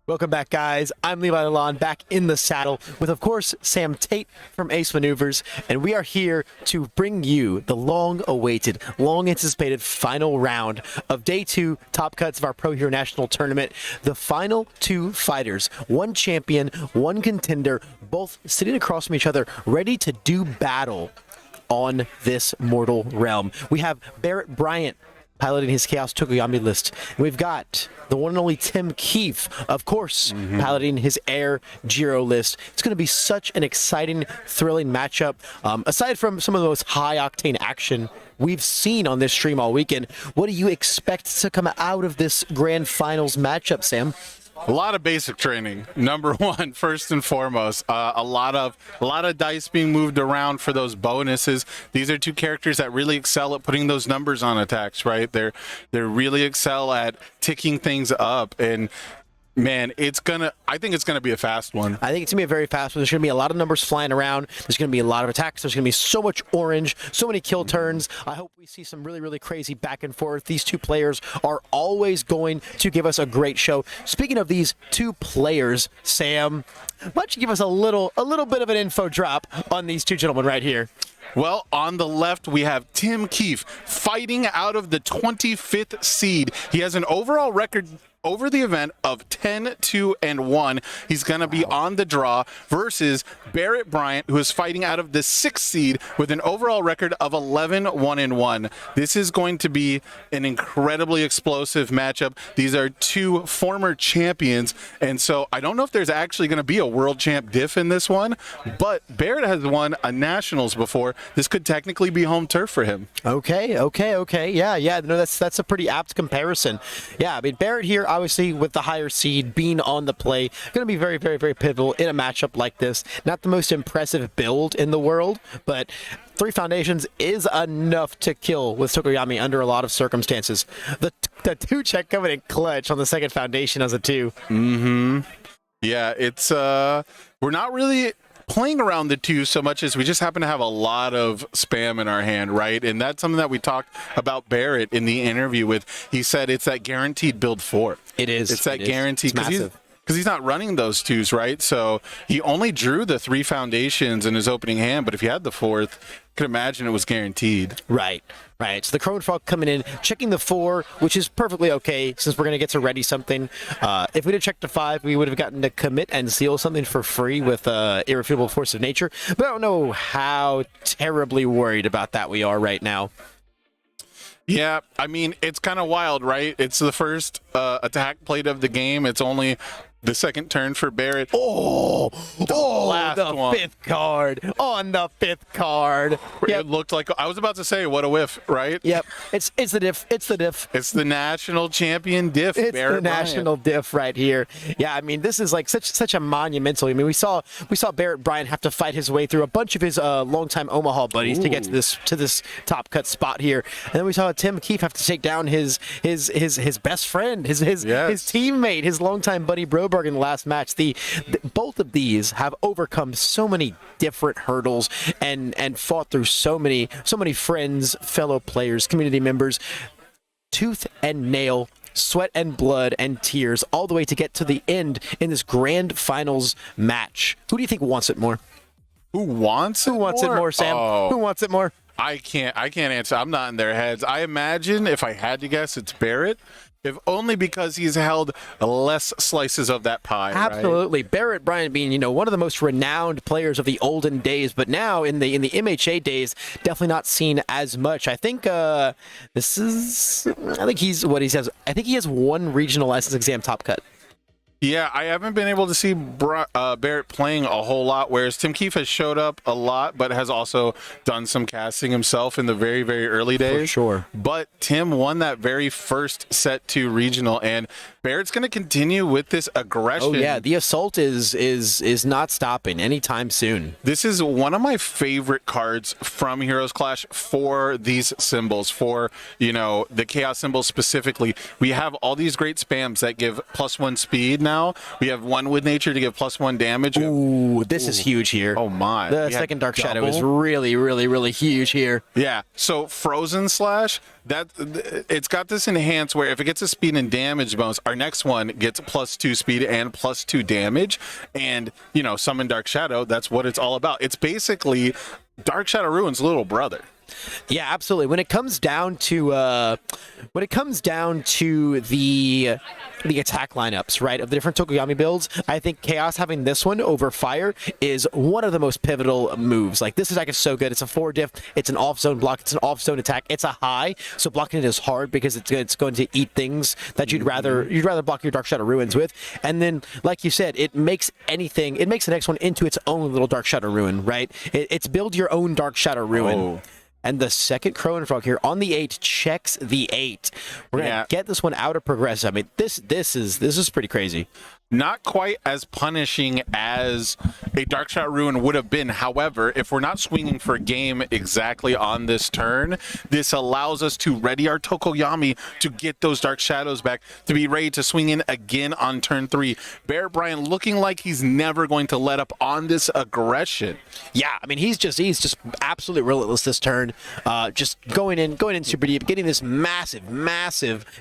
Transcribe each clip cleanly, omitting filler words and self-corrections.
Welcome back, guys. I'm Levi Lalonde, back in the saddle with, of course, Sam Tate from Ace Maneuvers, and we are here to bring you the long-awaited, long-anticipated final round of Day 2 Top Cuts of our Pro Hero National Tournament. The final two fighters, one champion, one contender, both sitting across from each other, ready to do battle on this mortal realm. We have Barrett Bryant piloting his Chaos Tokoyami list. And we've got the one and only Tim Keefe, of course, piloting his Air Jiro list. It's going to be such an exciting, thrilling matchup. Aside from some of the most high-octane action we've seen on this stream all weekend, what do you expect to come out of this grand finals matchup, Sam? A lot of basic training, number one, first and foremost. A lot of dice being moved around for those bonuses. These are two characters that really excel at putting those numbers on attacks, right? They're really excel at ticking things up, and man, I think it's gonna be a fast one. I think it's gonna be a very fast one. There's gonna be a lot of numbers flying around. There's gonna be a lot of attacks. There's gonna be so much orange, so many kill turns. I hope we see some really, really crazy back and forth. These two players are always going to give us a great show. Speaking of these two players, Sam, why don't you give us a little bit of an info drop on these two gentlemen right here? Well, on the left, we have Tim Keefe fighting out of the 25th seed. He has an overall record over the event of 10-2-1. He's going to be on the draw versus Barrett Bryant, who is fighting out of the 6th seed with an overall record of 11-1-1. This is going to be an incredibly explosive matchup. These are two former champions, and so I don't know if there's actually going to be a world champ diff in this one, but Barrett has won a nationals before. This could technically be home turf for him. Okay. Yeah. No, that's a pretty apt comparison. Yeah, I mean, Barrett here, obviously, with the higher seed being on the play, going to be very, very, very pivotal in a matchup like this. Not the most impressive build in the world, but 3 foundations is enough to kill with Tokoyami under a lot of circumstances. The 2-check coming in clutch on the second foundation as a 2. Yeah, it's we're not really playing around the 2 so much as we just happen to have a lot of spam in our hand, right? And that's something that we talked about Barrett in the interview with. He said it's that guaranteed build 4. It is. It's that guaranteed. It's massive. Because he's not running those 2s, right? So he only drew the 3 foundations in his opening hand, but if he had the 4th, you could imagine it was guaranteed. Right. So the Crone Frog coming in, checking the 4, which is perfectly okay since we're going to get to ready something. If we did check the 5, we would have gotten to commit and seal something for free with Irrefutable Force of Nature. But I don't know how terribly worried about that we are right now. Yeah, I mean, it's kind of wild, right? It's the first attack plate of the game. It's only the second turn for Barrett. The 5th card. On the 5th card. It looked like, I was about to say, what a whiff, right? Yep. It's the diff. It's the diff. It's the national champion diff. It's Barrett the national diff right here. Yeah, I mean, this is like such a monumental. I mean, we saw Barrett Bryant have to fight his way through a bunch of his longtime Omaha buddies to get to this top cut spot here, and then we saw Tim Keefe have to take down his best friend, his teammate, his longtime buddy Broberg in the last match. Both of these have overcome so many different hurdles and fought through so many friends, fellow players, community members, tooth and nail, sweat and blood and tears, all the way to get to the end in this grand finals match. Who do you think wants it more? Who wants it more, Sam? Who wants it more? I can't answer. I'm not in their heads. I imagine, if I had to guess, it's Barrett. If only because he's held less slices of that pie. Absolutely. Right? Barrett Bryant being, one of the most renowned players of the olden days, but now in the MHA days, definitely not seen as much. I think he has 1 regional license exam top cut. Yeah, I haven't been able to see Barrett playing a whole lot, whereas Tim Keefe has showed up a lot, but has also done some casting himself in the very, very early days. For sure. But Tim won that very first set 2 regional, and Barrett's going to continue with this aggression. Oh yeah, the assault is not stopping anytime soon. This is one of my favorite cards from Heroes Clash for these symbols, for the Chaos symbols specifically. We have all these great spams that give +1 speed now. We have one with nature to give +1 damage. Ooh, this is huge here. Oh my. The second Dark Shadow is really, really, really huge here. Yeah. So Frozen Slash, it's got this enhance where if it gets a speed and damage bonus, our next one gets +2 speed and +2 damage. And, you know, Summon Dark Shadow, that's what it's all about. It's basically Dark Shadow Ruin's little brother. Yeah, absolutely. When it comes down to the attack lineups, right, of the different Tokoyami builds, I think Chaos having this one over Fire is one of the most pivotal moves. Like, this attack is so good. It's a 4 diff. It's an off-zone block. It's an off-zone attack. It's a high, so blocking it is hard because it's going to eat things that you'd rather block your Dark Shadow Ruins with. And then, like you said, it makes the next one into its own little Dark Shadow Ruin, right? It's build your own Dark Shadow Ruin. Oh. And the second Crow and Frog here on the 8 checks the 8. We're gonna get this one out of progress. I mean, this is pretty crazy. Not quite as punishing as a Dark Shadow Ruin would have been. However, if we're not swinging for game exactly on this turn, this allows us to ready our Tokoyami to get those Dark Shadows back, to be ready to swing in again on turn 3. Barrett Bryan looking like he's never going to let up on this aggression. Yeah, I mean, he's just absolutely relentless this turn. Just going in super deep, getting this massive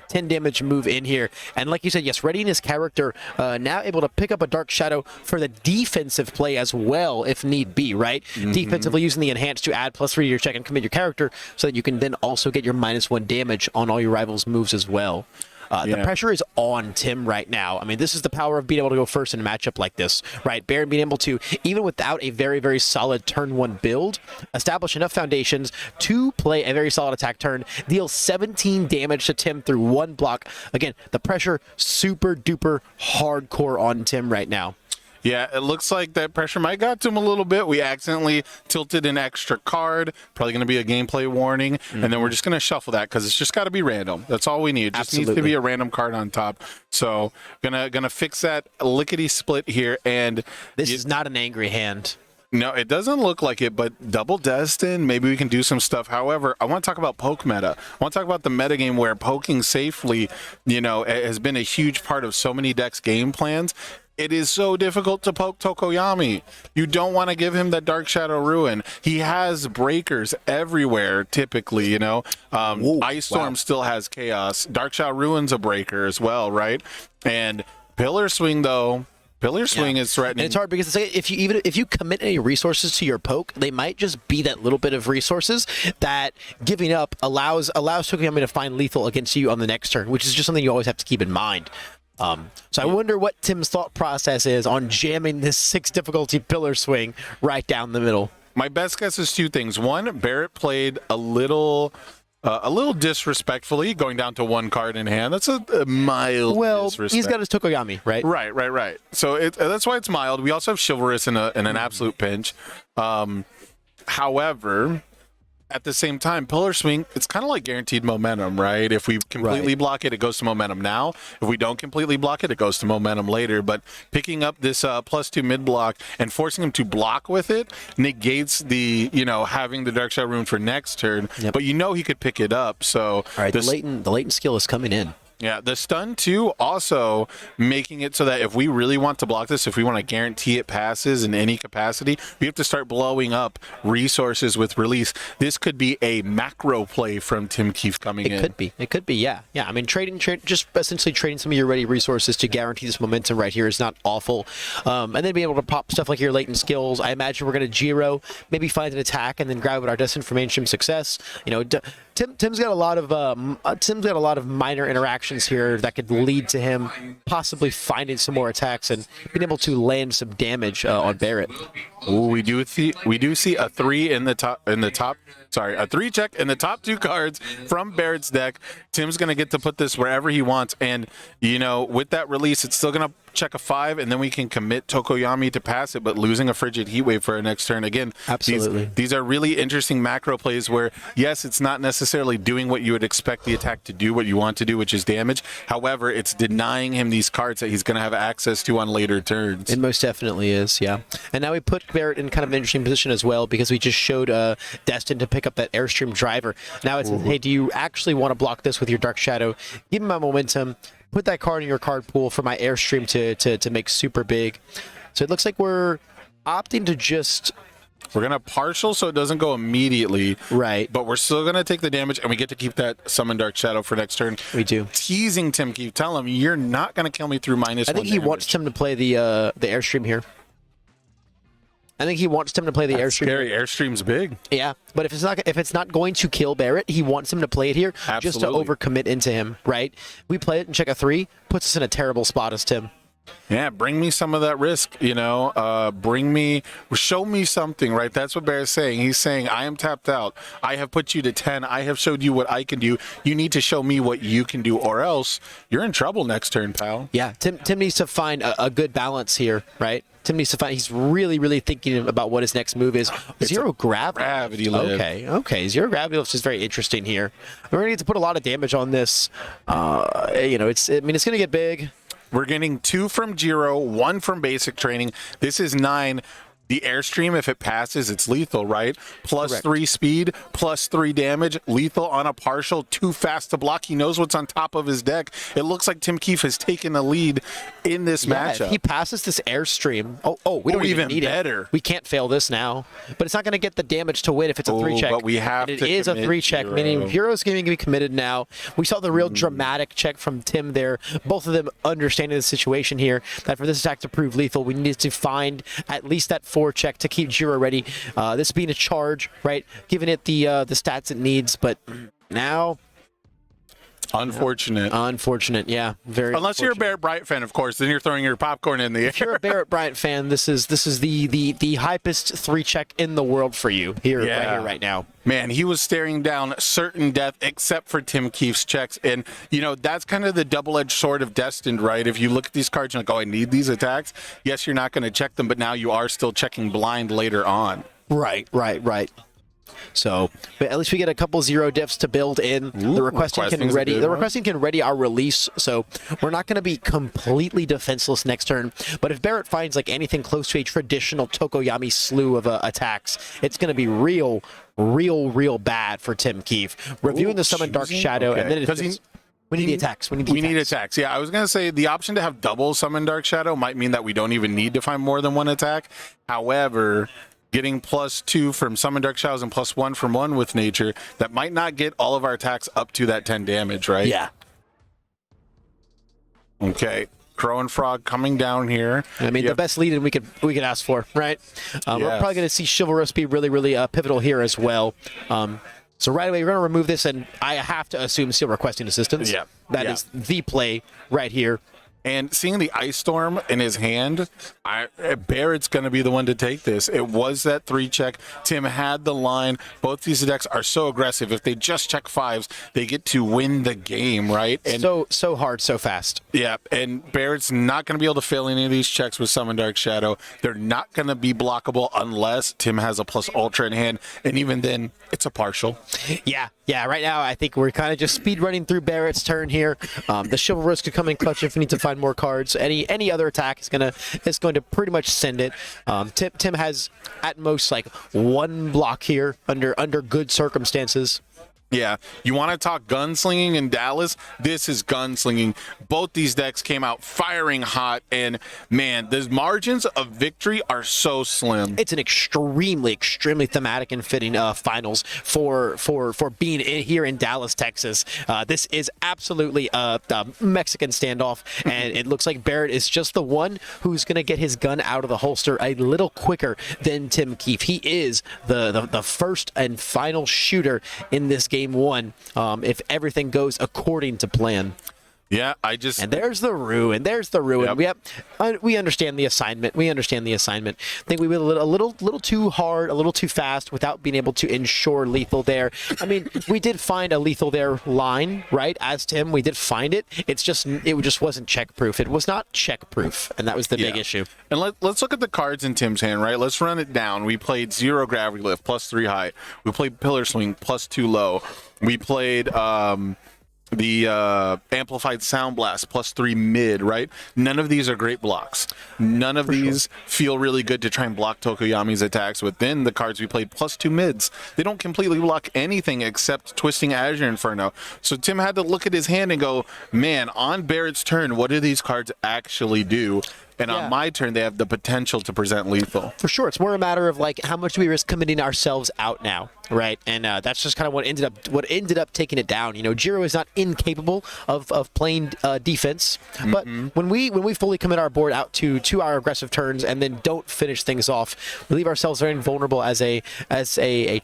10 damage move in here. And like you said, yes, readying his character, now able to pick up a Dark Shadow for the defensive play as well, if need be, right? Defensively using the enhance to add +3 to your check and commit your character so that you can then also get your -1 damage on all your rivals' moves as well. The pressure is on Tim right now. I mean, this is the power of being able to go first in a matchup like this, right? Baron being able to, even without a very, very solid turn 1 build, establish enough foundations to play a very solid attack turn, deal 17 damage to Tim through 1 block. Again, the pressure super duper hardcore on Tim right now. Yeah, it looks like that pressure might got to him a little bit. We accidentally tilted an extra card. Probably going to be a gameplay warning. And then we're just going to shuffle that because it's just got to be random. That's all we need. It just needs to be a random card on top. So gonna fix that lickety split here. And this is not an angry hand. No, it doesn't look like it, but Double Destin, maybe we can do some stuff. However, I want to talk about poke meta. I want to talk about the meta game where poking safely, you know, has been a huge part of so many decks' game plans. It is so difficult to poke Tokoyami. You don't want to give him that Dark Shadow Ruin. He has breakers everywhere, typically, you know. Ice Storm still has Chaos. Dark Shadow Ruin's a breaker as well, right? And Pillar Swing, though, Pillar Swing is threatening. And it's hard because if you commit any resources to your poke, they might just be that little bit of resources that giving up allows Tokoyami to find lethal against you on the next turn, which is just something you always have to keep in mind. So I wonder what Tim's thought process is on jamming this 6 difficulty Pillar Swing right down the middle. My best guess is 2 things. One, Barrett played a little disrespectfully, going down to 1 card in hand. That's a mild disrespect. He's got his Tokoyami, right? Right. So that's why it's mild. We also have Chivalrous in an absolute pinch. However, at the same time, Pillar Swing, it's kind of like guaranteed momentum, right? If we completely block it, it goes to momentum now. If we don't completely block it, it goes to momentum later. But picking up this +2 mid block and forcing him to block with it negates the, you know, having the Dark Shadow Rune for next turn. Yep. But you know he could pick it up. So all right, the latent skill is coming in. Yeah, the stun too, also making it so that if we really want to block this, if we want to guarantee it passes in any capacity, we have to start blowing up resources with release. This could be a macro play from Tim Keefe coming in. It could be, yeah. I mean, just essentially trading some of your ready resources to guarantee this momentum right here is not awful. And then being able to pop stuff like your latent skills. I imagine we're going to Jiro, maybe find an attack, and then grab our Destined for Mainstream success. You know, Tim's got a lot of minor interactions here that could lead to him possibly finding some more attacks and being able to land some damage on Barrett. Ooh, we do see a 3 in the top. Sorry, a 3 check in the top 2 cards from Barrett's deck. Tim's gonna get to put this wherever he wants, and you know, with that release, it's still gonna check a 5, and then we can commit Tokoyami to pass it, but losing a Frigid Heatwave for our next turn. Again, absolutely. These are really interesting macro plays where, yes, it's not necessarily doing what you would expect the attack to do, what you want to do, which is damage. However, it's denying him these cards that he's going to have access to on later turns. It most definitely is, yeah. And now we put Barrett in kind of an interesting position as well because we just showed Destin to pick up that Airstream driver. Now it's, hey, do you actually want to block this with your Dark Shadow? Give him my momentum. put that card in your card pool for my Airstream to make super big. So it looks like we're opting to just... We're going to partial so it doesn't go immediately. Right. But we're still going to take the damage, and we get to keep that Summon Dark Shadow for next turn. We do. Teasing Tim Keefe. Tell him, you're not going to kill me through -1 I think he damage. wants Tim to play the Airstream here. I think he wants Tim to play the Airstream. Scary. Airstream's big. Yeah, but if it's not going to kill Barrett, he wants him to play it here just to Absolutely. overcommit into him, right? We play it and check a 3, puts us in a terrible spot as Tim. Yeah, bring me some of that risk, show me something, right? That's what Bear's saying. He's saying, I am tapped out. I have put you to 10. I have showed you what I can do. You need to show me what you can do, or else you're in trouble next turn, pal. Yeah, Tim needs to find a good balance here, right? Tim needs to find, he's really thinking about what his next move is. Zero gravity. Gravity lift. Okay. Zero gravity lift is very interesting here. We're going to get to put a lot of damage on this. It's going to get big. We're getting 2 from Jiro, 1 from basic training. This is 9. The Airstream, if it passes, it's lethal, right? Plus Correct. 3 speed, plus 3 damage, lethal on a partial, too fast to block. He knows what's on top of his deck. It looks like Tim Keefe has taken the lead in this matchup. If he passes this Airstream, we don't even need better. it. We can't fail this now. But it's not going to get the damage to win if it's a 3 check. But we have and to it is a commit 3 check, Jiro. meaning Jiro's going to be committed now. We saw the real dramatic check from Tim there. Both of them understanding the situation here, that for this attack to prove lethal, we need to find at least that 4 check to keep Jiro ready. This being a charge, right? Giving it the stats it needs, but now... Unfortunate, yeah. Very. Unless you're a Barrett Bryant fan, of course, then you're throwing your popcorn in the air. If you're a Barrett Bryant fan, this is the hypest 3 check in the world for you right now. Man, he was staring down certain death except for Tim Keefe's checks. And, that's kind of the double-edged sword of Destined, right? If you look at these cards and like, I need these attacks. Yes, you're not going to check them, but now you are still checking blind later on. Right. So, but at least we get a couple 0 diffs to build in. The requesting can ready. The requesting can ready our release, so we're not going to be completely defenseless next turn. But if Barrett finds like anything close to a traditional Tokoyami slew of attacks, it's going to be real bad for Tim Keefe. Reviewing the Summon Dark Shadow, and then we need the attacks. We need attacks. Yeah, I was going to say the option to have double Summon Dark Shadow might mean that we don't even need to find more than 1 attack. However, getting +2 from Summon Dark Shadows and +1 from 1 with Nature, that might not get all of our attacks up to that 10 damage, right? Yeah. Okay. Crow and Frog coming down here. I mean, the best lead-in we could ask for, right? We're probably going to see Chivalrous be really pivotal here as well. So right away, we're going to remove this, and I have to assume still requesting assistance. Yeah. That is the play right here. And seeing the Ice Storm in his hand, Barrett's going to be the one to take this. It was that 3 check. Tim had the line. Both these decks are so aggressive. If they just check 5s, they get to win the game, right? And so hard, so fast. Yeah, and Barrett's not going to be able to fail any of these checks with Summon Dark Shadow. They're not going to be blockable unless Tim has a plus Ultra in hand, and even then, it's a partial. Yeah, right now I think we're kind of just speed running through Barrett's turn here. The Chivalrous could come in clutch if we need to find more cards. Any other attack is going to pretty much send it. Tim has at most like 1 block here under good circumstances. Yeah, you want to talk gunslinging in Dallas? This is gunslinging. Both these decks came out firing hot, and man, the margins of victory are so slim. It's an extremely thematic and fitting finals for being here in Dallas, Texas. This is absolutely a Mexican standoff, and it looks like Barrett is just the one who's going to get his gun out of the holster a little quicker than Tim Keefe. He is the first and final shooter in this game 1, if everything goes according to plan. Yeah, and there's the ruin. Yep. We understand the assignment. I think we went a little too hard, a little too fast without being able to ensure lethal there. I mean, we did find a lethal there line, right? As Tim, we did find it. It just wasn't check proof. It was not check proof, and that was the big issue. And let's look at the cards in Tim's hand, right? Let's run it down. We played 0 Gravity Lift +3 high. We played Pillar Swing +2 low. We played amplified sound blast +3 mid, right? None of these are great blocks. None of these feel really good to try and block Tokoyami's attacks. Within the cards we played +2 mids, they don't completely block anything except Twisting Azure Inferno. So Tim had to look at his hand and go, man, on Barrett's turn, what do these cards actually do? And on my turn, they have the potential to present lethal. For sure. It's more a matter of like how much do we risk committing ourselves out now, right? And that's just kind of what ended up taking it down. You know, Jiro is not incapable of playing defense, but when we fully commit our board out to our aggressive turns and then don't finish things off, we leave ourselves very vulnerable as a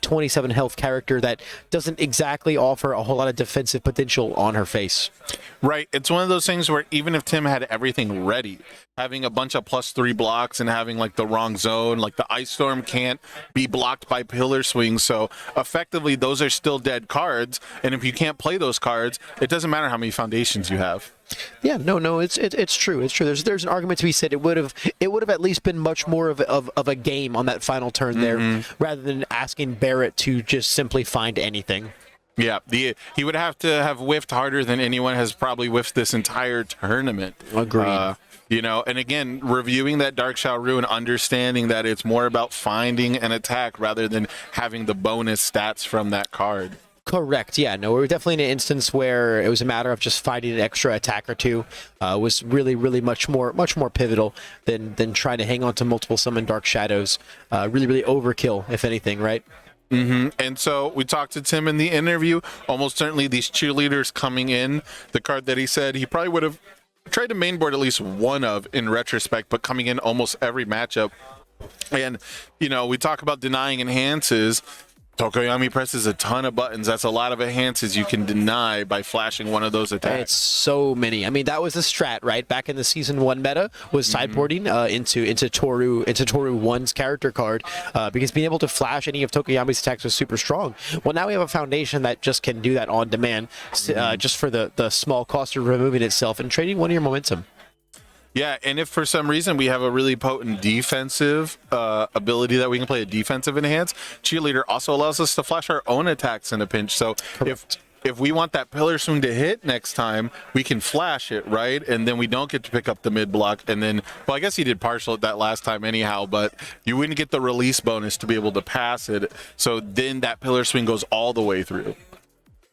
27 health character that doesn't exactly offer a whole lot of defensive potential on her face. Right. It's one of those things where even if Tim had everything ready, having a bunch of +3 blocks and having like the wrong zone, like the Ice Storm can't be blocked by Pillar Swing. So effectively, those are still dead cards. And if you can't play those cards, it doesn't matter how many foundations you have. Yeah, no, it's true. It's true. There's an argument to be said. It would have at least been much more of a game on that final turn there, rather than asking Barrett to just simply find anything. Yeah, he would have to have whiffed harder than anyone has probably whiffed this entire tournament. Agreed. You know, and again, reviewing that Dark Shao Ruin, understanding that it's more about finding an attack rather than having the bonus stats from that card. Correct. Yeah. No, we were definitely in an instance where it was a matter of just finding an extra attack or two. Was really much more pivotal than trying to hang on to multiple summon Dark Shadows. Really overkill, if anything, right? And so we talked to Tim in the interview. Almost certainly these cheerleaders coming in, the card that he said he probably would have tried to mainboard at least one of in retrospect, but coming in almost every matchup. And, you know, we talk about denying enhances. Tokoyami presses a ton of buttons. That's a lot of enhances you can deny by flashing one of those attacks. It's so many. I mean, that was the strat, right? Back in the Season 1 meta was sideboarding into Toru 1's character card, because being able to flash any of Tokoyami's attacks was super strong. Well, now we have a foundation that just can do that on demand, just for the small cost of removing itself and trading one of your momentum. Yeah, and if for some reason we have a really potent defensive ability that we can play a defensive enhance, Cheerleader also allows us to flash our own attacks in a pinch. So if we want that Pillar Swing to hit next time, we can flash it, right? And then we don't get to pick up the mid block. And then, well, I guess he did partial at that last time anyhow, but you wouldn't get the release bonus to be able to pass it. So then that Pillar Swing goes all the way through.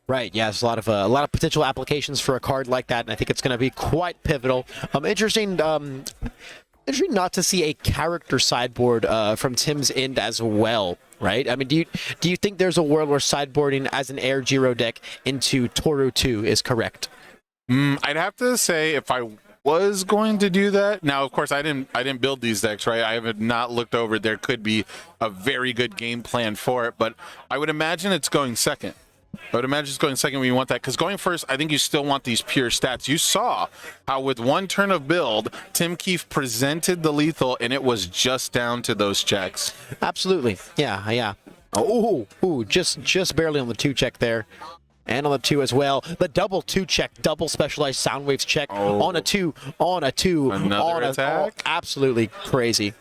Right, yeah, there's a lot of potential applications for a card like that, and I think it's going to be quite pivotal. Interesting not to see a character sideboard from Tim's end as well, right? I mean, do you think there's a world where sideboarding as an Air Jiro deck into Toru 2 is correct? I'd have to say if I was going to do that. Now, of course, I didn't build these decks, right? I have not looked over. There could be a very good game plan for it, but I would imagine it's going second. I would imagine it's going second when you want that, because going first, I think you still want these pure stats. You saw how with one turn of build, Tim Keefe presented the lethal, and it was just down to those checks. Absolutely. Yeah. Oh, just barely on the 2 check there. And on the 2 as well. The double 2 check, double specialized sound waves check on a 2. Another attack? Oh, absolutely crazy.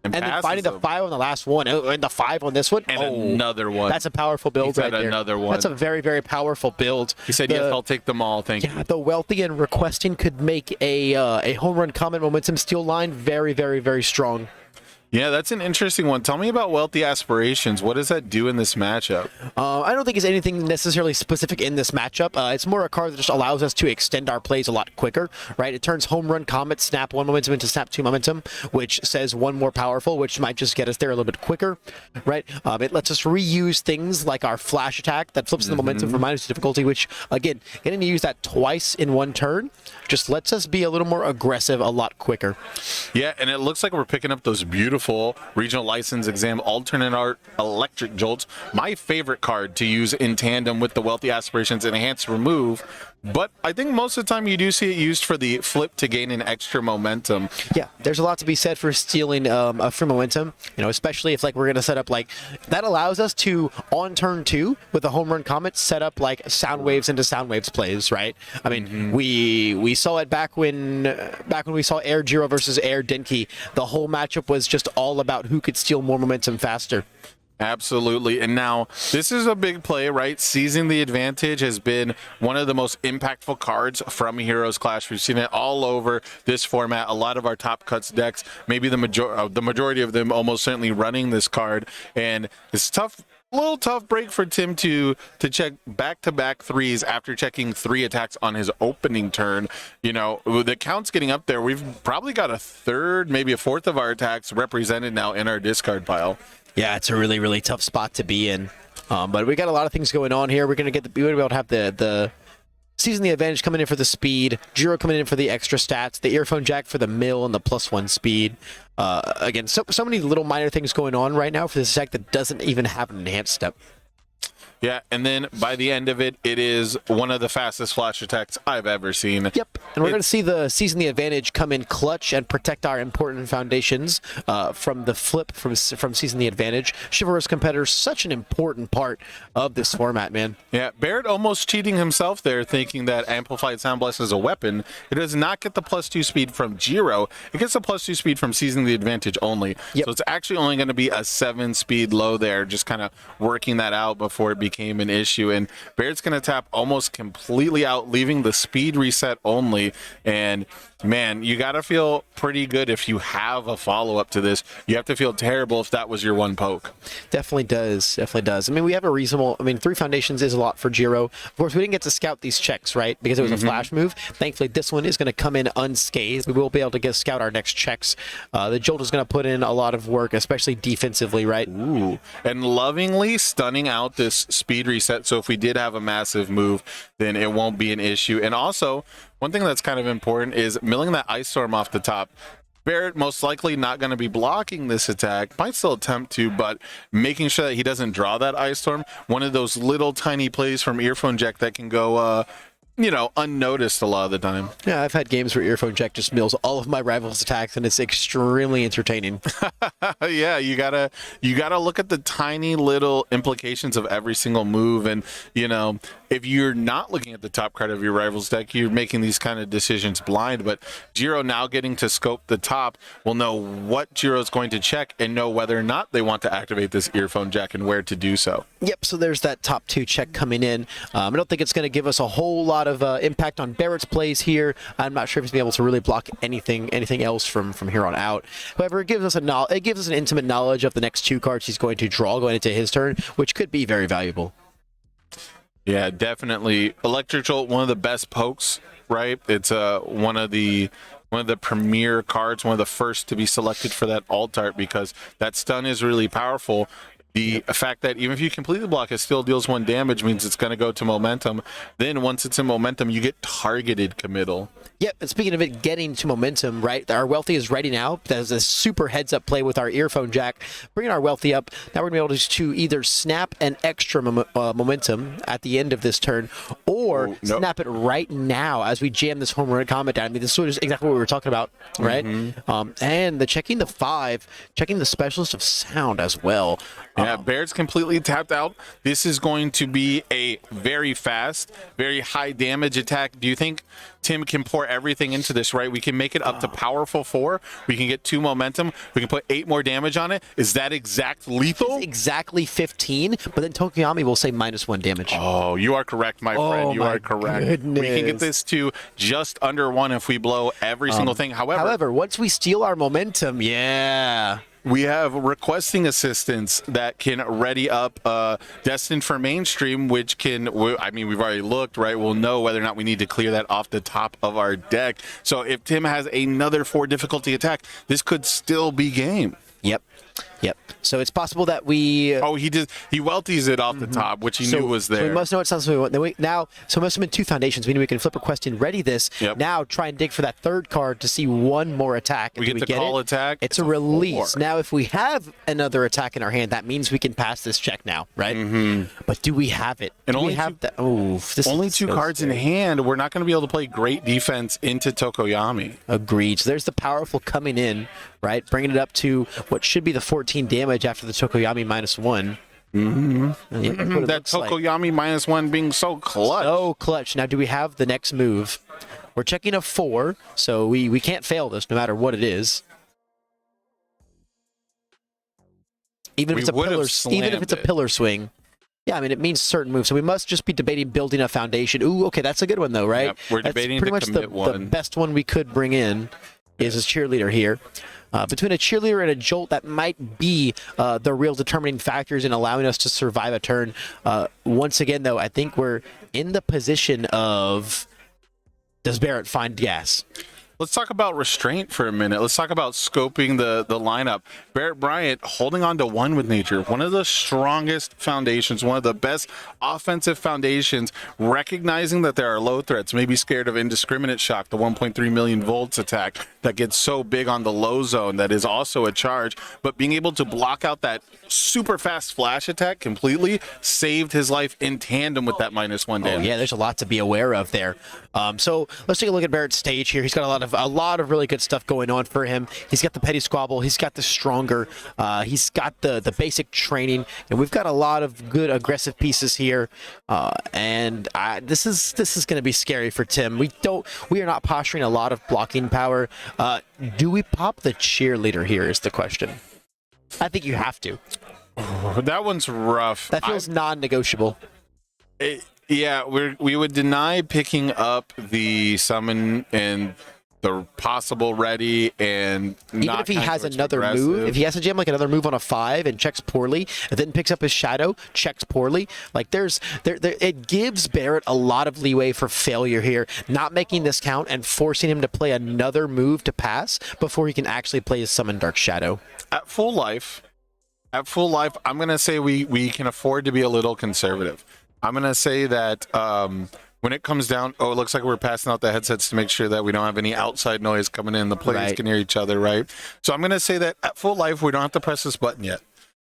And then finding the 5 on the last one, and the 5 on this one. And another one. That's a powerful build right there. Another one. That's a very, very powerful build. He said, yes, I'll take them all, thank you. The wealthy and requesting could make a home run common momentum steal line very, very, very strong. Yeah, that's an interesting one. Tell me about Wealthy Aspirations. What does that do in this matchup? I don't think it's anything necessarily specific in this matchup. It's more a card that just allows us to extend our plays a lot quicker, right? It turns Home Run Comet, snap 1 momentum into snap 2 momentum, which says 1 more powerful, which might just get us there a little bit quicker, right? It lets us reuse things like our Flash Attack that flips the momentum for -2 difficulty, which, again, getting to use that twice in 1 turn just lets us be a little more aggressive a lot quicker. Yeah, and it looks like we're picking up those beautiful regional license exam alternate art electric jolts. My favorite card to use in tandem with the Wealthy Aspirations enhance remove, but I think most of the time you do see it used for the flip to gain an extra momentum. Yeah, there's a lot to be said for stealing a free momentum, you know, especially if like we're gonna set up like that allows us to on turn 2 with a Home Run Comet set up like sound waves into sound waves plays, right? I mean, we saw it back when we saw Air Jiro versus Air Denki. The whole matchup was just all about who could steal more momentum faster. Absolutely. And now this is a big play, right? Seizing the advantage has been one of the most impactful cards from Heroes Clash. We've seen it all over this format. A lot of our top cuts decks, maybe the majority of them almost certainly running this card. And it's tough. A little tough break for Tim to check back-to-back threes after checking 3 attacks on his opening turn. You know, the count's getting up there. We've probably got a third, maybe a fourth of our attacks represented now in our discard pile. Yeah, it's a really, really tough spot to be in. But we got a lot of things going on here. We're going to be able to have the Seizing the Advantage coming in for the speed, Jiro coming in for the extra stats, the Earphone Jack for the mill and the +1 speed. Again, so many little minor things going on right now for this deck that doesn't even have an enhanced step. Yeah, and then by the end of it, it is one of the fastest flash attacks I've ever seen. Yep, and we're going to see the Seizing the Advantage come in clutch and protect our important foundations from the flip from Seizing the Advantage. Chivalrous Competitor, such an important part of this format, man. Yeah, Barrett almost cheating himself there, thinking that Amplified Sound Blast is a weapon. It does not get the +2 speed from Jiro. It gets the +2 speed from Seizing the Advantage only. Yep. So it's actually only going to be a 7 speed low there, just kind of working that out before it became an issue. And Barrett's going to tap almost completely out, leaving the speed reset only. And man, you got to feel pretty good if you have a follow-up to this. You have to feel terrible if that was your one poke. Definitely does. Definitely does. I mean, we have a reasonable... I mean, 3 foundations is a lot for Jiro. Of course, we didn't get to scout these checks, right? Because it was a flash move. Thankfully, this one is going to come in unscathed. We will be able to scout our next checks. The Jolt is going to put in a lot of work, especially defensively, right? Ooh. And lovingly stunning out this speed reset. So if we did have a massive move, then it won't be an issue. And also, one thing that's kind of important is milling that Ice Storm off the top. Barrett most likely not going to be blocking this attack, might still attempt to, but making sure that he doesn't draw that Ice Storm. One of those little tiny plays from Earphone Jack that can go you know, unnoticed a lot of the time. Yeah, I've had games where Earphone Jack just mills all of my rivals' attacks, and it's extremely entertaining. Yeah, you gotta look at the tiny little implications of every single move, and you know, if you're not looking at the top card of your rival's deck, you're making these kind of decisions blind. But Jiro now getting to scope the top will know what Jiro's going to check and know whether or not they want to activate this Earphone Jack and where to do so. Yep, so there's that top 2 check coming in. I don't think it's going to give us a whole lot of impact on Barrett's plays here. I'm not sure if he's going to be able to really block anything else from here on out. However, it gives us an intimate knowledge of the next 2 cards he's going to draw going into his turn, which could be very valuable. Yeah, definitely. Electric Jolt, one of the best pokes, right? It's one of the premier cards, one of the first to be selected for that alt art, because that stun is really powerful. The fact that even if you completely block, it still deals 1 damage means it's going to go to momentum. Then once it's in momentum, you get targeted committal. Yep, and speaking of it getting to momentum, right, our Wealthy is ready now. That is a super heads-up play with our Earphone Jack. Bringing our Wealthy up, now we're going to be able to either snap an extra momentum at the end of this turn, or snap it right now as we jam this home run combat down. I mean, this is exactly what we were talking about, right? And checking the 5, checking the Specialist of Sound as well. Yeah, Barrett's completely tapped out. This is going to be a very fast, very high damage attack. Do you think Tim can pour everything into this, right? We can make it up to powerful 4. We can get 2 momentum. We can put 8 more damage on it. Is that exact lethal? It's exactly 15, but then Tokoyami will say -1 damage. Oh, you are correct, my friend. You are correct. Goodness. We can get this to just under 1 if we blow every single thing. However, once we steal our momentum, we have requesting assistance that can ready up Destined for Mainstream, which can, I mean, we've already looked, right? We'll know whether or not we need to clear that off the top of our deck. So if Tim has another 4 difficulty attack, this could still be game. Yep. So it's possible that we... Oh, he welties it off the top, which he knew was there. So we must know it's not something we want. So it must have been 2 foundations, meaning we can flip request and ready this. Yep. Now try and dig for that 3rd card to see 1 more attack. We get the call attack. It's a release. 4. Now, if we have another attack in our hand, that means we can pass this check now, right? But do we have it? And only have that. Oh, only 2 cards in hand. We're not going to be able to play great defense into Tokoyami. Agreed. So there's the powerful coming in, right? Bringing it up to what should be the 14 damage after the Tokoyami -1. That Tokoyami -1 being so clutch. So clutch. Now, do we have the next move? We're checking a 4, so we can't fail this no matter what it is. even if We it's a would have pillar, even if it's a slammed it. pillar swing. Yeah, I mean, it means certain moves. So we must just be debating building a foundation. Ooh, okay, that's a good one, though, right? Yep, we're That's debating pretty the much commit the one. best one we could bring in is his cheerleader here. Between a cheerleader and a jolt, that might be the real determining factors in allowing us to survive a turn. Once again, though, I think we're in the position of, does Barrett find gas? Let's talk about restraint for a minute. Let's talk about scoping the lineup. Barrett Bryant holding on to one with nature, one of the strongest foundations, one of the best offensive foundations, recognizing that there are low threats, maybe scared of indiscriminate shock, the 1.3 million volts attack that gets so big on the low zone that is also a charge, but being able to block out that super fast flash attack completely saved his life in tandem with that -1 damage. Yeah, there's a lot to be aware of there. So let's take a look at Barrett's stage here. He's got a lot of really good stuff going on for him. He's got the petty squabble. He's got the stronger. He's got the basic training, and we've got a lot of good aggressive pieces here. And this is going to be scary for Tim. We are not posturing a lot of blocking power. Do we pop the cheerleader here? Is the question. I think you have to. That one's rough. That feels non-negotiable. Yeah, we would deny picking up the summon and the possible ready, and even not if he count has towards another aggressive. move, if he has to jam like another move on a 5 and checks poorly, and then picks up his shadow, checks poorly, like it gives Barrett a lot of leeway for failure here, not making this count and forcing him to play another move to pass before he can actually play his summon Dark Shadow. At full life, I'm gonna say we can afford to be a little conservative. I'm gonna say that when it comes down, it looks like we're passing out the headsets to make sure that we don't have any outside noise coming in. The players Right. can hear each other, right? So I'm gonna say that at full life, we don't have to press this button yet.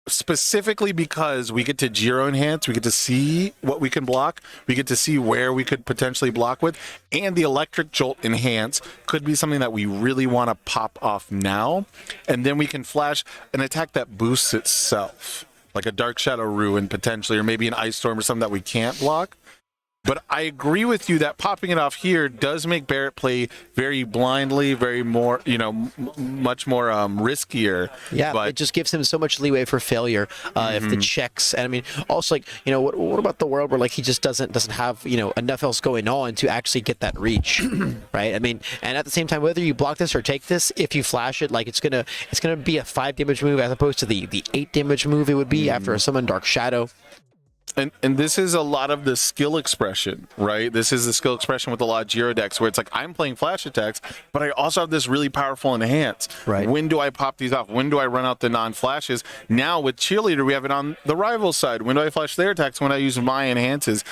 Specifically because we get to Jiro enhance, we get to see what we can block, we get to see where we could potentially block with, and the electric jolt enhance could be something that we really want to pop off now, and then we can flash an attack that boosts itself, like a Dark Shadow Ruin potentially, or maybe an Ice Storm or something that we can't block. But I agree with you that popping it off here does make Barrett play very blindly, very more, much more riskier. Yeah, but it just gives him so much leeway for failure if the checks. And I mean, also like what about the world where like he just doesn't have enough else going on to actually get that reach, right? I mean, and at the same time, whether you block this or take this, if you flash it, like it's gonna be a 5 damage move as opposed to the 8 damage move it would be after a summon Dark Shadow. And this is a lot of the skill expression, right? This is the skill expression with a lot of Jiro decks where it's like, I'm playing flash attacks, but I also have this really powerful enhance. Right. When do I pop these off? When do I run out the non-flashes? Now with Cheerleader, we have it on the rival side. When do I flash their attacks? When I use my enhances?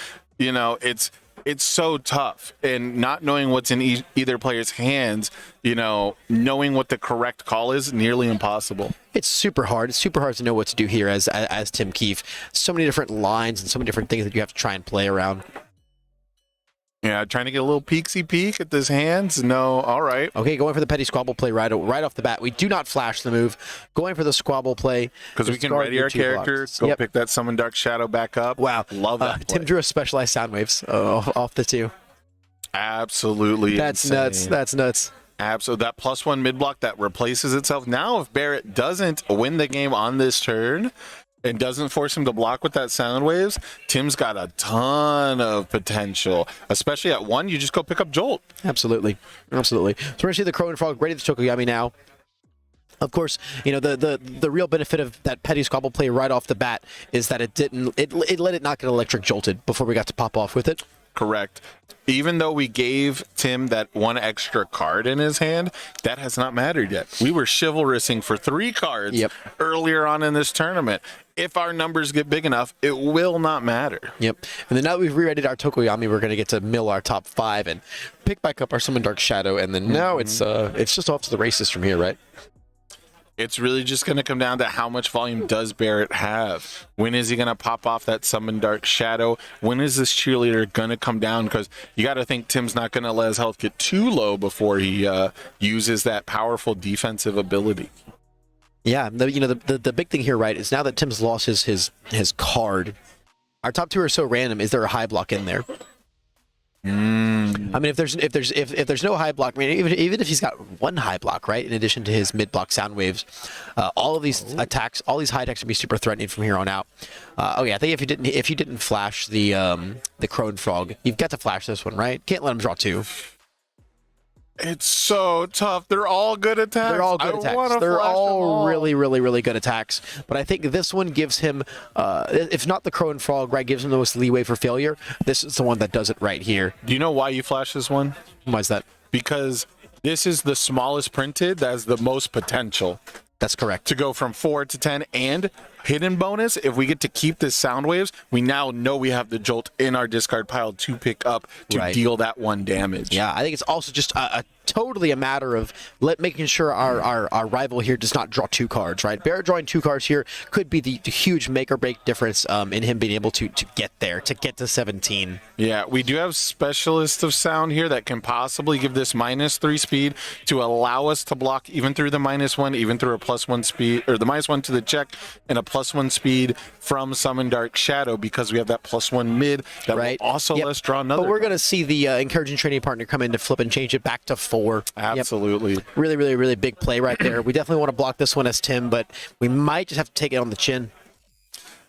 It's so tough, and not knowing what's in either player's hands, knowing what the correct call is, nearly impossible. It's super hard. It's super hard to know what to do here as Tim Keefe. So many different lines and so many different things that you have to try and play around. Yeah, trying to get a little peeksy peek at this hands. No, all right. Okay, going for the petty squabble play right off the bat. We do not flash the move. Going for the squabble play Because we can ready our character, go pick that Summon Dark Shadow back up. Wow. Love that play. Tim drew a specialized sound waves off the 2. Absolutely That's insane. nuts. That's nuts. Absolutely. That +1 mid block that replaces itself. Now, if Barrett doesn't win the game on this turn and doesn't force him to block with that sound waves, Tim's got a ton of potential. Especially at 1, you just go pick up Jolt. Absolutely. So we're going to see the Crow and Frog ready to Tokoyami now. Of course, the real benefit of that petty squabble play right off the bat is that it let it not get electric jolted before we got to pop off with it. Correct. Even though we gave Tim that 1 extra card in his hand, that has not mattered yet. We were chivalrousing for 3 cards earlier on in this tournament. If our numbers get big enough, it will not matter. Yep. And then now that we've re-readied our Tokoyami, we're going to get to mill our top 5 and pick back up our Summon Dark Shadow. And then now it's just off to the races from here, right? It's really just going to come down to how much volume does Barrett have? When is he going to pop off that Summon Dark Shadow? When is this Cheerleader going to come down? Because you got to think Tim's not going to let his health get too low before he uses that powerful defensive ability. Yeah, the big thing here, right, is now that Tim's lost his card, our top 2 are so random. Is there a high block in there? I mean, if there's no high block, I mean, even if he's got one high block, right, in addition to his mid block sound waves, all of these attacks, all these high attacks would be super threatening from here on out. Oh yeah, I think if you didn't flash the Crone Frog, you've got to flash this one, right? Can't let him draw two. It's so tough. They're all good attacks. They're all good attacks. They're all really, really, really good attacks. But I think this one gives him, if not the Crow and Frog, right, gives him the most leeway for failure. This is the one that does it right here. Do you know why you flash this one? Why is that? Because this is the smallest printed that has the most potential. That's correct. To go from 4 to 10, and hidden bonus, if we get to keep this sound waves, we now know we have the jolt in our discard pile to pick up to deal that 1 damage. Yeah, I think it's also just totally a matter of making sure our rival here does not draw 2 cards, right? Barrett drawing 2 cards here could be the huge make or break difference in him being able to get there, to get to 17. Yeah, we do have Specialist of Sound here that can possibly give this -3 speed to allow us to block even through the -1, even through a +1 speed, or the -1 to the check, and a +1 speed from Summon Dark Shadow, because we have that +1 mid that will also let us draw another. But we're going to see the encouraging training partner come in to flip and change it back to 4. Absolutely. Yep. Really, really, really big play right there. We definitely want to block this one as Tim, but we might just have to take it on the chin.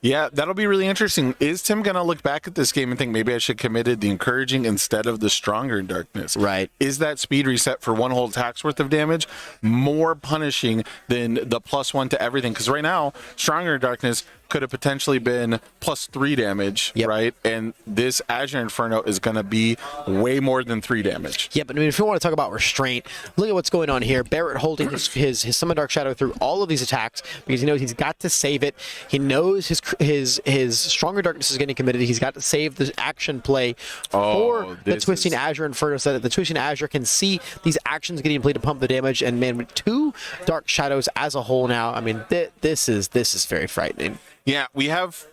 Yeah, that'll be really interesting. Is Tim going to look back at this game and think maybe I should committed the encouraging instead of the stronger in darkness? Right. Is that speed reset for 1 whole attack's worth of damage more punishing than the +1 to everything? Because right now, stronger in darkness could have potentially been +3 damage, right? And this Azure Inferno is going to be way more than 3 damage. Yeah, but I mean, if you want to talk about restraint, look at what's going on here. Barrett holding his Summon Dark Shadow through all of these attacks because he knows he's got to save it. He knows his stronger darkness is getting committed. He's got to save the action play for the Twisting Azure Inferno so that the Twisting Azure can see these actions getting played to pump the damage. And man, with 2 Dark Shadows as a whole now, I mean, this is very frightening. Yeah, we have...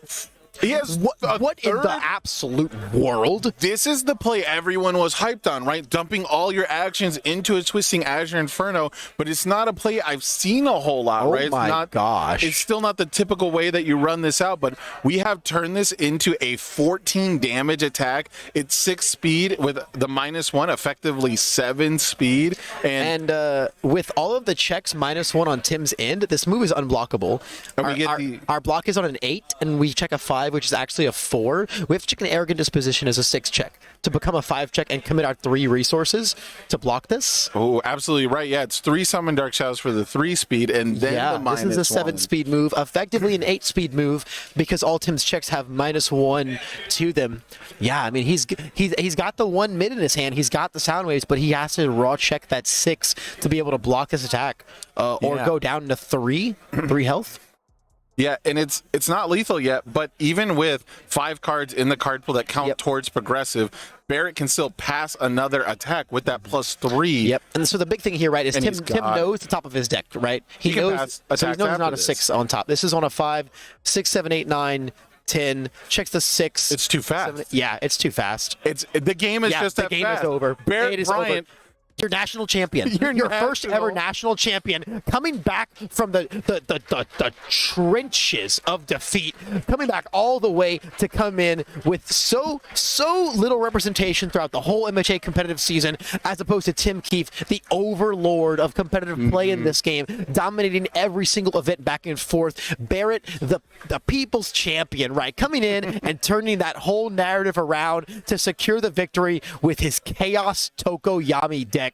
Yes, what in the absolute world? This is the play everyone was hyped on, right? Dumping all your actions into a Twisting Azure Inferno, but it's not a play I've seen a whole lot, right? Oh my gosh. It's still not the typical way that you run this out, but we have turned this into a 14 damage attack. It's 6 speed with the -1, effectively 7 speed. And with all of the checks -1 on Tim's end, this move is unblockable. Our block is on an 8, and we check a 5, which is actually a 4. We have to check an Arrogant Disposition as a 6 check to become a 5 check and commit our 3 resources to block this. Oh, absolutely right. Yeah, it's 3 Summon Dark Shadows for the 3 speed, and then the -1. This is a 7 speed move, effectively an 8 speed move, because all Tim's checks have -1 to them. Yeah, I mean, he's got the 1 mid in his hand, he's got the sound waves, but he has to raw check that 6 to be able to block this attack, or go down to 3 health. Yeah, and it's not lethal yet, but even with 5 cards in the card pool that count towards progressive, Barrett can still pass another attack with that +3. Yep, and so the big thing here, right, is Tim knows the top of his deck, right? He knows, so he knows he's not a 6 on top. This is on a 5, 6, 7, 8, 9, 10. Checks the 6. It's too fast. 7, yeah, it's too fast. The game is just that fast. The game is over. Barrett Bryant. Your national champion, your first ever national champion, coming back from the trenches of defeat, coming back all the way to come in with so little representation throughout the whole MHA competitive season, as opposed to Tim Keefe, the overlord of competitive play in this game, dominating every single event back and forth. Barrett, the people's champion, right, coming in and turning that whole narrative around to secure the victory with his Chaos Tokoyami deck.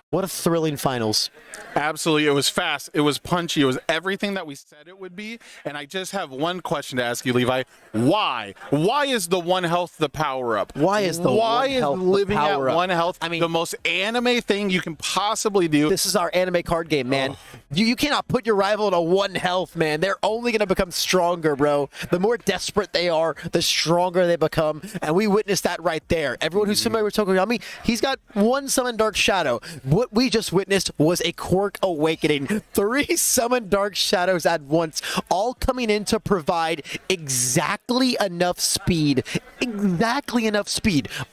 What a thrilling finals. Absolutely. It was fast. It was punchy. It was everything that we said it would be. And I just have one question to ask you, Levi. Why? Why is the 1 health the power up? Why is living at 1 health I mean, the most anime thing you can possibly do? This is our anime card game, man. You cannot put your rival to 1 health, man. They're only going to become stronger, bro. The more desperate they are, the stronger they become. And we witnessed that right there. Everyone who's familiar with Tokoyami, he's got 1 Summon Dark Shadow. What we just witnessed was a Quirk Awakening. 3 Summon Dark Shadows at once, all coming in to provide exactly enough speed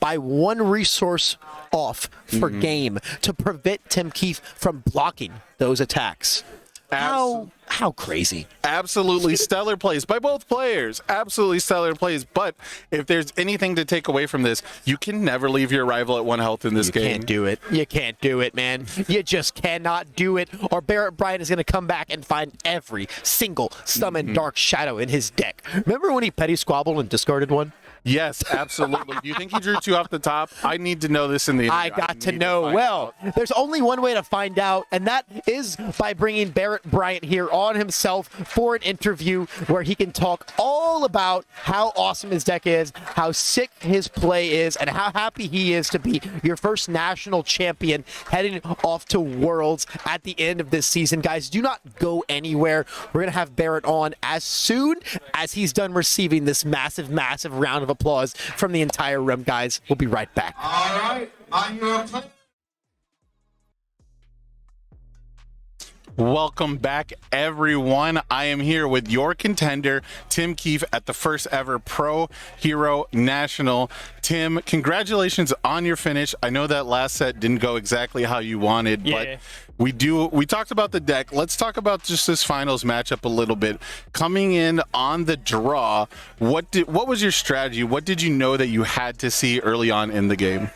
by 1 resource off for game to prevent Tim Keefe from blocking those attacks. How crazy. Absolutely stellar plays by both players. Absolutely stellar plays. But if there's anything to take away from this, you can never leave your rival at 1 health in this game. You can't do it. You can't do it, man. You just cannot do it. Or Barrett Bryant is going to come back and find every single summon Dark Shadow in his deck. Remember when he petty squabbled and discarded one? Yes, absolutely. Do you think he drew 2 off the top? I need to know this in the I got to know. Well, there's only one way to find out, and that is by bringing Barrett Bryant here on himself for an interview where he can talk all about how awesome his deck is, how sick his play is, and how happy he is to be your first national champion heading off to Worlds at the end of this season. Guys, do not go anywhere. We're going to have Barrett on as soon as he's done receiving this massive, massive round of applause from the entire room, guys. We'll be right back. All right, on your plate. Welcome back, everyone. I am here with your contender, Tim Keefe, at the first ever Pro Hero National. Tim, congratulations on your finish. I know that last set didn't go exactly how you wanted, but we talked about the deck. Let's talk about just this finals matchup a little bit. Coming in on the draw, what was your strategy? What did you know that you had to see early on in the game?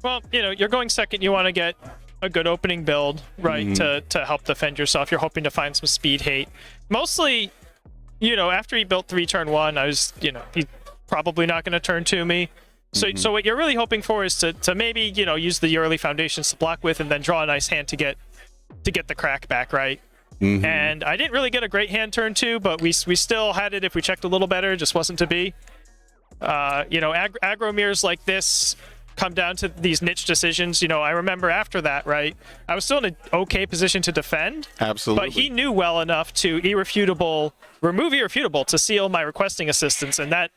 Well, you're going second. You want to get a good opening build, right, to help defend yourself. You're hoping to find some speed hate. Mostly, after he built 3 turn 1, I was, he's probably not going to turn 2 me. So what you're really hoping for is to maybe, use the early foundations to block with and then draw a nice hand to get the crack back, right? And I didn't really get a great hand turn 2, but we still had it if we checked a little better. It just wasn't to be. Aggro mirrors like this come down to these niche decisions. I remember after that, right, I was still in an okay position to defend. Absolutely. But he knew well enough to remove irrefutable to seal my requesting assistance, and that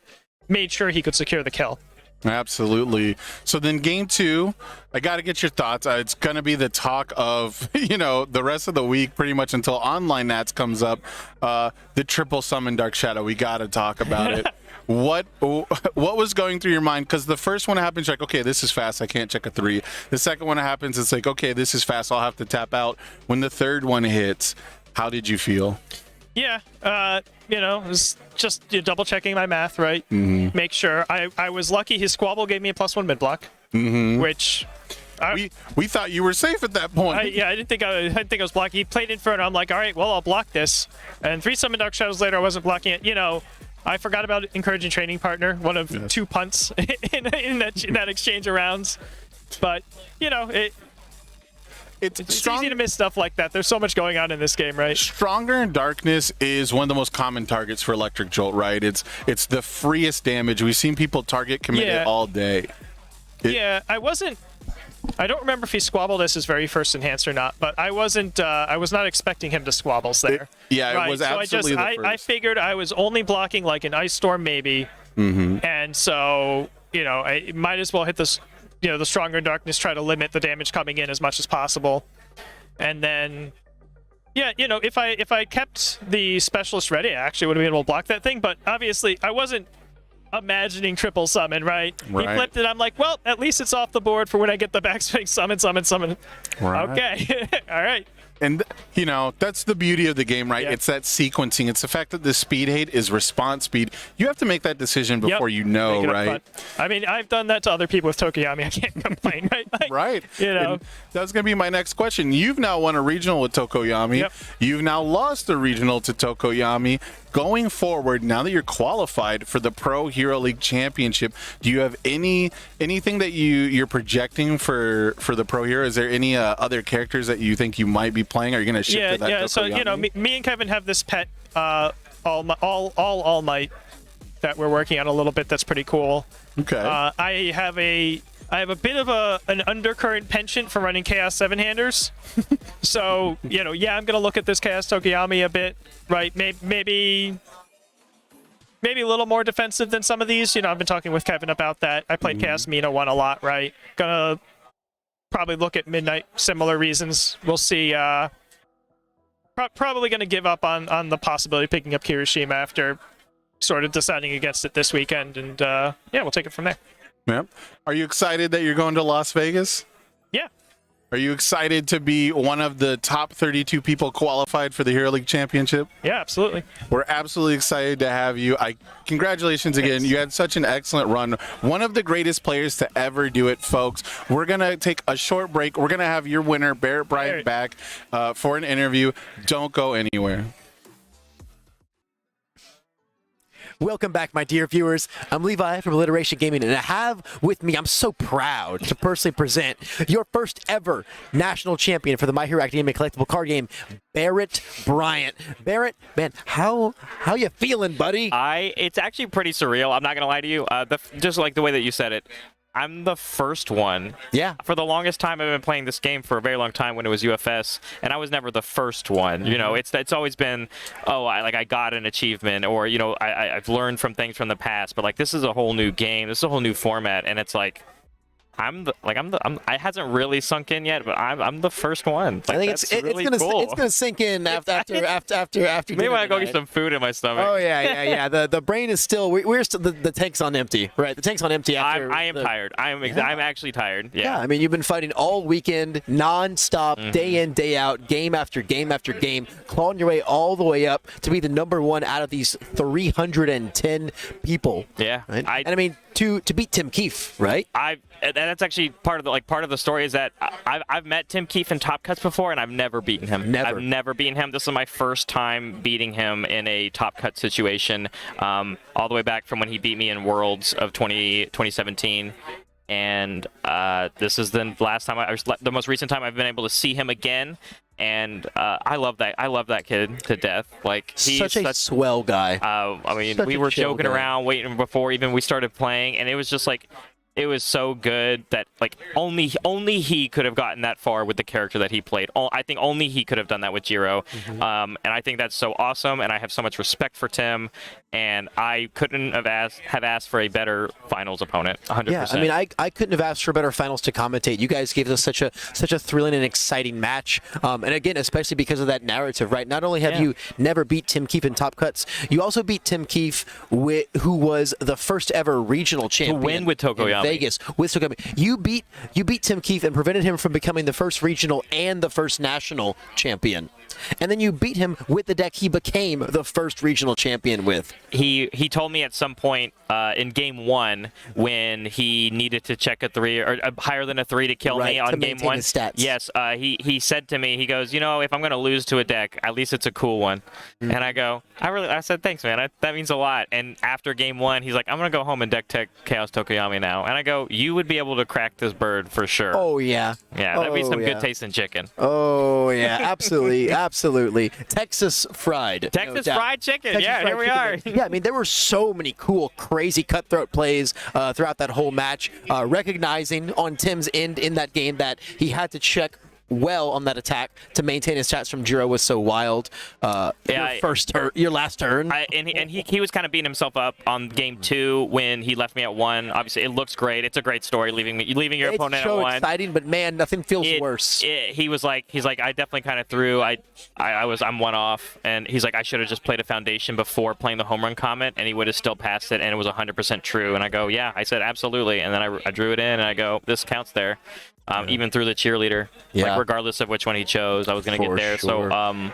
made sure he could secure the kill. Absolutely. So then game 2, I got to get your thoughts. It's going to be the talk of, the rest of the week, pretty much until Online Nats comes up. The triple summon Dark Shadow. We got to talk about it. What was going through your mind? Because the first one happens, you're like, okay, this is fast. I can't check a 3. The second one happens, it's like, okay, this is fast. I'll have to tap out. When the third one hits, how did you feel? Yeah, it was just double checking my math, right? Make sure. I was lucky his squabble gave me a +1 mid block, which we thought you were safe at that point. I didn't think I was blocking. He played Inferno. I'm like, all right, well, I'll block this. And 3 summon Dark Shadows later, I wasn't blocking it. I forgot about encouraging training partner, one of 2 punts in that exchange of rounds. But it's easy to miss stuff like that. There's so much going on in this game, right? Stronger in Darkness is one of the most common targets for Electric Jolt, right? It's the freest damage. We've seen people target commit it all day. I don't remember if he squabbled as his very first enhance or not, but I was not expecting him to squabbles there. It was absolutely the first. I figured I was only blocking like an Ice Storm maybe, and so I might as well hit this. The Stronger in Darkness, try to limit the damage coming in as much as possible. And then, if I kept the Specialist ready, I actually would have been able to block that thing. But obviously, I wasn't imagining triple summon, right? He flipped it. I'm like, well, at least it's off the board for when I get the backswing summon. Right. Okay. All right. And, that's the beauty of the game, right? It's that sequencing. It's the fact that the speed hate is response speed. You have to make that decision before you know, right? I mean, I've done that to other people with Tokoyami. I can't complain, right? Right. And that's going to be my next question. You've now won a regional with Tokoyami. Yep. You've now lost a regional to Tokoyami. Going forward, now that you're qualified for the Pro Hero League Championship, do you have anything that you're projecting for the Pro Hero? Is there any other characters that you think you might be playing? Are you going to shift to that? Yeah. So me and Kevin have this pet All Might that we're working on a little bit. That's pretty cool. Okay. I have a bit of an undercurrent penchant for running Chaos 7-handers. So, I'm going to look at this Chaos Tokoyami a bit, right? Maybe a little more defensive than some of these. I've been talking with Kevin about that. I played Chaos Mina 1 a lot, right? Gonna probably look at Midnight, similar reasons. We'll see. Probably going to give up on the possibility of picking up Kirishima after sort of deciding against it this weekend. And, we'll take it from there. Yep. Are you excited that you're going to Las Vegas? Yeah. Are you excited to be one of the top 32 people qualified for the Hero League Championship? Yeah, absolutely. We're absolutely excited to have you. Congratulations again. You had such an excellent run. One of the greatest players to ever do it, folks. We're going to take a short break. We're going to have your winner, Barrett Bryant, back for an interview. Don't go anywhere. Welcome back, my dear viewers. I'm Levi from Alliteration Gaming, and I have with me, I'm so proud to personally present your first ever national champion for the My Hero Academia collectible card game, Barrett Bryant. Barrett, man, how you feeling, buddy? It's actually pretty surreal. I'm not gonna lie to you. Just like the way that you said it, I'm the first one. Yeah. For the longest time, I've been playing this game for a very long time when it was UFS, and I was never the first one. You know, it's always been, I got an achievement, or I've learned from things from the past. But like, this is a whole new game. This is a whole new format, and it's like, it hasn't really sunk in yet, but I'm the first one. Like, I think it's really it's cool. gonna sink in after Maybe dinner I go get tonight. some food in my stomach. Oh yeah. The brain is still we're still the tank's on empty, right? The tank's on empty after. I am tired. I'm actually tired. Yeah, I mean, you've been fighting all weekend, non-stop, day in, day out, game after game after game, clawing your way all the way up to be the #1 out of these 310 people. Yeah. Right? And I mean, to beat Tim Keefe, right? That's actually part of the story is that I've met Tim Keefe in Top Cuts before, and I've never beaten him. Never. I've never beaten him. This is my first time beating him in a Top Cut situation, all the way back from when he beat me in Worlds of 2017. And this is the last time the most recent time I've been able to see him again. And I love that kid to death. Like, he's such a swell guy. I mean, Such we a were chill joking guy. around, waiting before even we started playing, and it was just like, it was so good that like only he could have gotten that far with the character that he played. I think only he could have done that with Jiro. And I think that's so awesome, and I have so much respect for Tim, and I couldn't have asked for a better finals opponent. 100%. Yeah, I mean, I couldn't have asked for better finals to commentate. You guys gave us such a thrilling and exciting match, and again, especially because of that narrative, right? Not only have you never beat Tim Keefe in Top Cuts, you also beat Tim Keefe, who was the first ever regional champion to win with Tokoyami. in Vegas with Tokoyami. You beat Tim Keefe and prevented him from becoming the first regional and the first national champion. And then you beat him with the deck he became the first regional champion with. He told me at some point in game 1 when he needed to check a 3 or higher than a 3 to kill me on to game maintain 1. his stats. Yes, he said to me, he goes, if I'm going to lose to a deck, at least it's a cool one. And I said, thanks, man. That means a lot. And after game 1, he's like, I'm going to go home and deck tech Chaos Tokoyami now. And I go, you would be able to crack this bird for sure. Oh yeah. Yeah, that'd be some yeah. good taste in chicken. Oh yeah, absolutely, absolutely. Texas fried. Texas no doubt. fried chicken. Texas Yeah, fried here we chicken. are. Yeah, I mean, there were so many cool, crazy cutthroat plays throughout that whole match. Recognizing on Tim's end in that game that he had to check well on that attack to maintain his stats from Jiro was so wild. Your last turn. He was kind of beating himself up on game 2 when he left me at 1. Obviously, it looks great. It's a great story leaving your opponent so at 1. exciting, but man, nothing feels worse. He's like, I definitely kind of threw. I'm 1 off, and he's like, I should have just played a foundation before playing the home run comment, and he would have still passed it, and it was 100% true. And I go, yeah, I said absolutely, and then I drew it in, and I go, this counts there. Even through the cheerleader, like regardless of which one he chose, I was gonna get there. Sure. So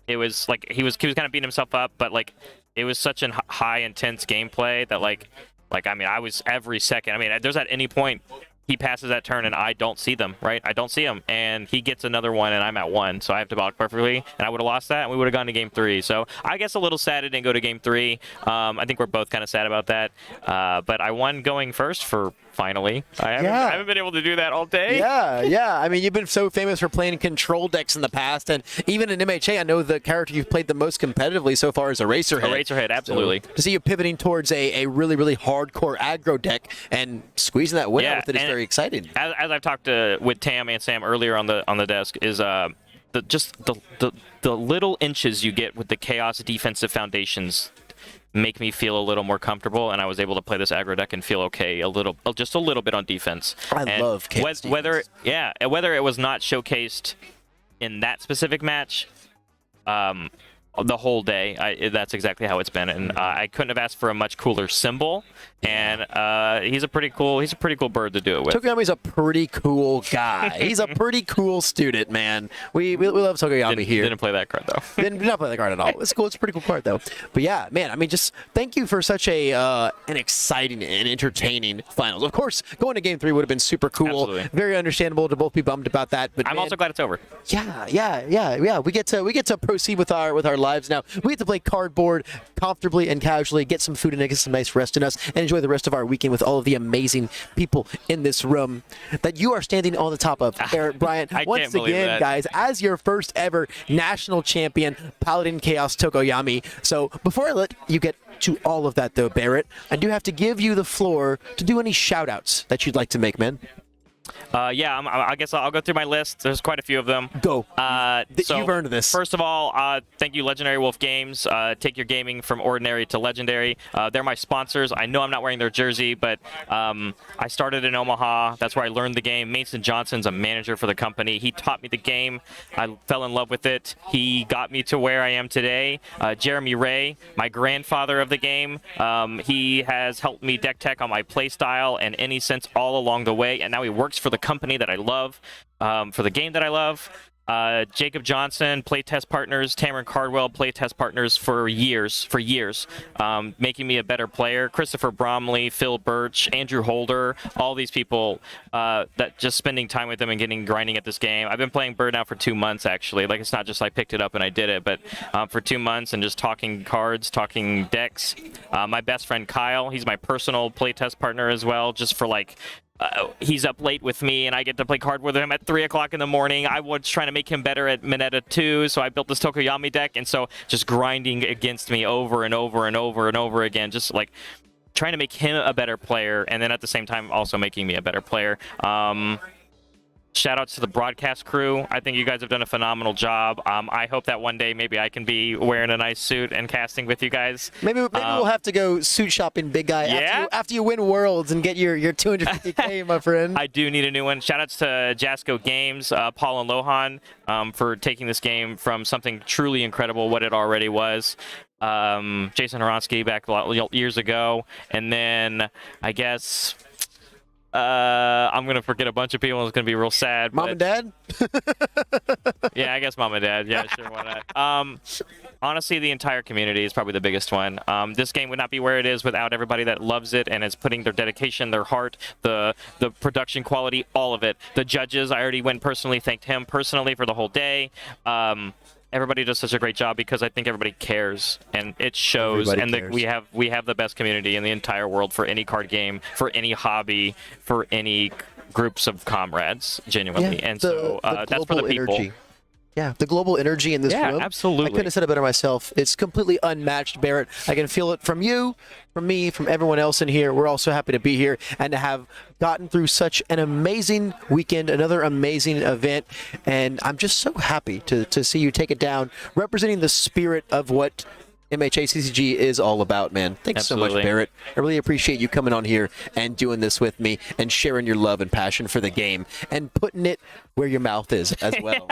it was like he was kind of beating himself up, but like it was such a high intense gameplay that like I mean I was every second. I mean there's at any point he passes that turn and I don't see them, right? I don't see him, and he gets another one and I'm at 1, so I have to block perfectly, and I would have lost that and we would have gone to game 3. So I guess a little sad it didn't go to game 3. I think we're both kind of sad about that, but I won going first for finally. I haven't been able to do that all day. Yeah. I mean, you've been so famous for playing control decks in the past, and even in MHA, I know the character you've played the most competitively so far is Eraserhead. Eraserhead, absolutely. So, to see you pivoting towards a really, really hardcore aggro deck and squeezing that win out with it is very exciting. As I've talked with Tam and Sam earlier on the desk, is the little inches you get with the Chaos defensive foundations make me feel a little more comfortable, and I was able to play this aggro deck and feel okay just a little bit on defense. I love Chaos whether it was not showcased in that specific match, the whole day. That's exactly how it's been, and I couldn't have asked for a much cooler symbol. And he's a pretty cool bird to do it with. Tokoyami's a pretty cool guy. He's a pretty cool student, man. We love Tokoyami here. Didn't play that card though. Did not play the card at all. It's cool. It's a pretty cool card though. But yeah, man. I mean, just thank you for such an exciting and entertaining finals. Of course, going to Game 3 would have been super cool. Absolutely. Very understandable to both be bummed about that. But I'm man, also glad it's over. Yeah. We get to proceed with our lives now. We get to play cardboard comfortably and casually, get some food and get some nice rest in us, and enjoy the rest of our weekend with all of the amazing people in this room that you are standing on the top of. Eric Bryant, I once can't believe again, that. guys, as your first ever national champion, Paladin Chaos Tokoyami. So before I let you get to all of that, though, Barrett, I do have to give you the floor to do any shout-outs that you'd like to make, man. I guess I'll go through my list. There's quite a few of them. Go. So You've earned this. First of all, thank you, Legendary Wolf Games. Take your gaming from ordinary to legendary. They're my sponsors. I know I'm not wearing their jersey, but I started in Omaha. That's where I learned the game. Mason Johnson's a manager for the company. He taught me the game. I fell in love with it. He got me to where I am today. Jeremy Ray, my grandfather of the game, he has helped me deck tech on my play style and any sense all along the way, and now he works for the company that I love, for the game that I love. Jacob Johnson, playtest partners, Tamron Cardwell, playtest partners for years, making me a better player. Christopher Bromley, Phil Birch, Andrew Holder, all these people that just spending time with them and grinding at this game. I've been playing Bird now for 2 months, actually. Like, it's not just I picked it up and I did it, but for 2 months and just talking cards, talking decks. My best friend Kyle, he's my personal playtest partner as well, just for like, he's up late with me, and I get to play card with him at 3 o'clock in the morning. I was trying to make him better at Mineta 2, so I built this Tokoyami deck, and so just grinding against me over and over and over and over again, just like trying to make him a better player, and then at the same time also making me a better player. Shout outs to the broadcast crew. I think you guys have done a phenomenal job. I hope that one day maybe I can be wearing a nice suit and casting with you guys. Maybe we'll have to go suit shopping, big guy. Yeah? After you win Worlds and get your 250K, my friend. I do need a new one. Shout outs to Jasco Games, Paul and Lohan, for taking this game from something truly incredible, what it already was. Jason Horonsky back a lot years ago. And then I guess I'm going to forget a bunch of people. It's going to be real sad. Mom and Dad? Yeah, I guess Mom and Dad. Yeah, sure, why not? Honestly, the entire community is probably the biggest one. This game would not be where it is without everybody that loves it and is putting their dedication, their heart, the production quality, all of it. The judges, I already went personally, thanked him personally for the whole day. Everybody does such a great job because I think everybody cares, and it shows. Everybody and cares. we have the best community in the entire world for any card game, for any hobby, for any groups of comrades, genuinely. And so that's for the people. Energy. Yeah, the global energy in this room. Yeah, absolutely. I couldn't have said it better myself. It's completely unmatched, Barrett. I can feel it from you, from me, from everyone else in here. We're all so happy to be here and to have gotten through such an amazing weekend, another amazing event. And I'm just so happy to see you take it down, representing the spirit of what MHA CCG is all about, man. Thanks so much, Absolutely. Barrett. I really appreciate you coming on here and doing this with me and sharing your love and passion for the game and putting it where your mouth is as well.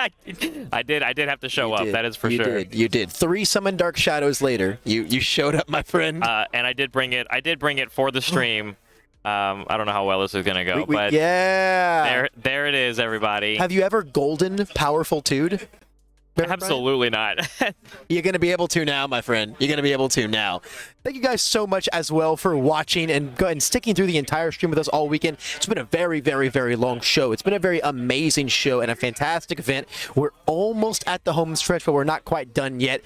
I did have to show up. That is for sure. You did. 3 Summon Dark Shadows later, you showed up, my friend. And I did bring it for the stream. I don't know how well this is gonna go, but yeah, there it is, everybody. Have you ever golden powerful tude? Absolutely not. You're going to be able to now, my friend. You're going to be able to now. Thank you guys so much as well for watching and sticking through the entire stream with us all weekend. It's been a very, very, very long show. It's been a very amazing show and a fantastic event. We're almost at the home stretch, but we're not quite done yet.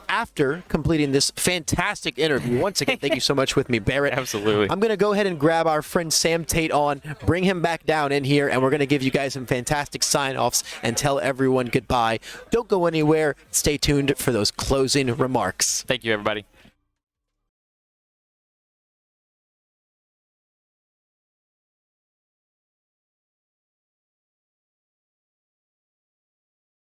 After completing this fantastic interview, once again, thank you so much with me, Barrett. Absolutely. I'm going to go ahead and grab our friend Sam Tate on, bring him back down in here, and we're going to give you guys some fantastic sign-offs and tell everyone goodbye. Don't go anywhere. Stay tuned for those closing remarks. Thank you, everybody.